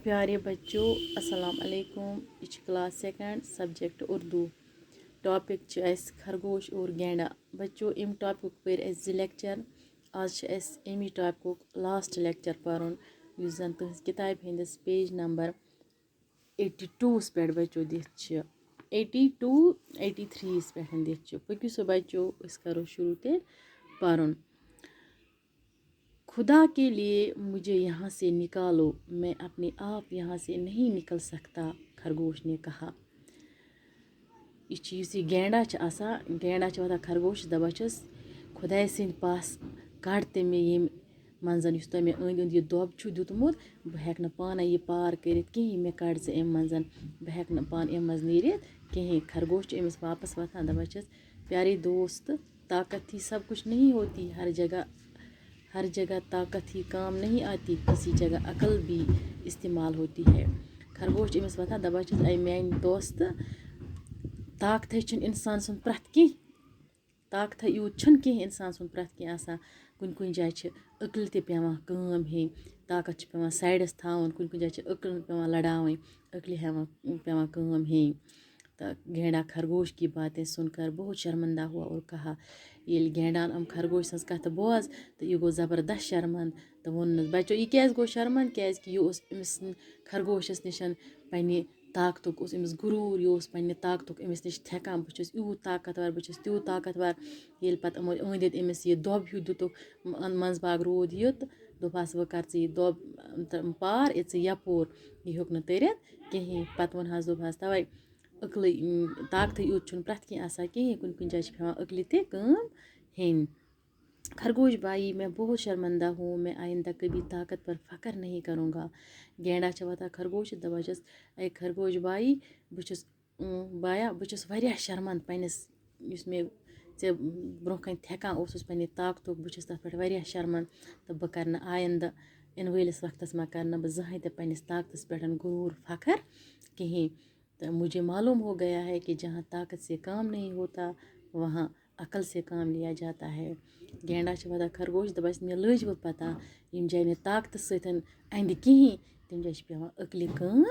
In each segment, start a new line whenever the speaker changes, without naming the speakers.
प्यारे बच्चों अस्सलाम अलैकुम। ये class second subject Urdu topic खरगोश और गेंडा। बच्चों इम टॉपिक पर ज लेक्चर आज अमी टॉपिक लास्ट लेक्चर पर्न युस जन तुहस किताब हंदिस पेज नंबर 82 पे बच्चों दिख 82 83 पे दिख पकि सो बच्चों करो शुरू ते पर्न। खुदा के लिए मुझे यहाँ से निकालो, मैं अपने आप यहाँ से नहीं निकल सकता, खरगोश ने कहा। ये गेंडा गेंडा वह खरगोश दपान खुदा सद पास कड़ मे ये मंजन तुम मे अंद अंद यह दोब दुतमुत बह हेक पान यह पार कर कहें, मे कड़ अम मंजन बह हेक पान अम मज नीर कहें। खरगोश अमिस वापस वथान दपान प्यारे दोस्त, ताकत ही सब कुछ नहीं होती, हर जगह ताकत ही काम नहीं आती, किसी जगह अकल भी इस्तेमाल होती है। खरगोश अमिस वथान दपान ऐ मान दोस्त, ताकत इंसान सुन प्रथ कह, ताकत यूत कह इंसान सुन प्रथ कह आसान। कुन जाए अकल पेवान काम हें, ताकत पेवान साइडस थावन, कुन जाए अकल पेवान लड़ावन, अकल पेवान काम हें। तो गेंडा खरगोश की बातें सुनकर बहुत शर्मिंदा हुआ और कहा। ये गेंडान खरगोश सज कथ बोज तो यह गो ज़बरदस्त शर्मंद। तो वोन बच्चों यह क्या गो शर्मंद, क्या यह खरगोशस निशन पन्ने ताकतुक अमिस गुरूर, यह पन्ने ताकतुक अमिस निश थेकान, बहुत यूत ताकतवर, बहुत त्यूत ताकतवर। ये पत अमो अंद अंद अमिस यह दोब हूँ दुतुक मंज बाग रोद युत, दोपस वह कर यह दोब पार यपोर, यह हेक न तरित कहें। पत वनहस दोपहस तवे अकल ताकत यूत प्रथ कह आसान कहें, कुन जाए पेवान अकल काम हें। खरगोश भाई, मैं बहुत शर्मिंदा हूँ, मैं आइंदा कभी ताकत पर फ़ख्र नहीं करूँगा। गेंडा वथा खरगोश दपान ऐ खरगोश भाई, बहुत बाया बहुत वारिया शर्मंद पन्निस मे ऐ ब्रोह कन थेकान पन्ने ताकतुक, बहुत तथ पे वारिया शर्मंद। तो बह कर आइंदा इन वलिस वक्तस मा कर बह जहें ते पन्निस ताकतस पे गुरूर फ़ख्र कहें। तो मुझे मालूम हो गया है कि जहाँ ताकत से काम नहीं होता, वहाँ अकल से काम लिया जाता है। गेंडा वथा खरगोश दपान मे लज वो पता, यम जाए मे ताकत सतन अंद कहें, तम जाए पेवान अकल काम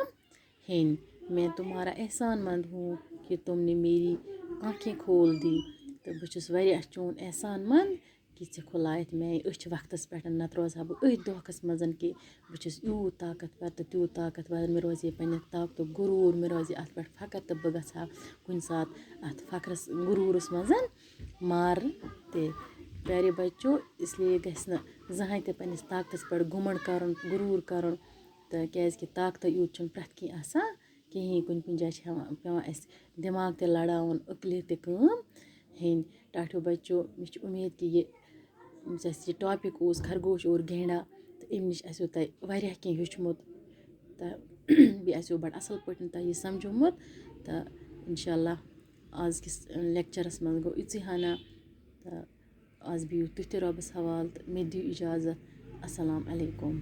हें। मैं तुम्हारा एहसानमंद हूँ कि तुमने मेरी आँखें खोल दी। तो बहुत वारिया चोन एहसानमंद कि ऐ खुलायत मे अच वक्तस पे, नत रोज हा बह अथ धोखस मज कि बहुत यूत ताकतवर तो त्यूत ताकतवर। मे रोज पन्ने ताकतुक गुरूर, मे रोज अत पे फ़ख्र, तो बह गहा कुन सात अत फ़ख्रस गुरूरस मज मार ते। प्यारे बच्चों, इसलिए गस न जहें ते पन्निस ताकतस पे घुमंड कर, गुरूर कर। तो क्या कि ताकत यूत प्रथ कह आसान कहें, कुन जाए पेवान दिमाग ते लड़ावन, अकल ते काम हें। टाठो बच्चों, मे उम्मीद कि ये टॉपिक उस खरगोश और गेंडा, तो अम नश आसो तुह वारिया कह हेचमुत, तो बे आसो बड़ असल पटन तुह यह समझोमुत। तो इंशाल्लाह आज किस लेक्चरस मज गो इसी हना। तो आज बिहु तुह ते रबस हवाल, तो मे दियो इजाज़त। अस्सलाम अलैकुम।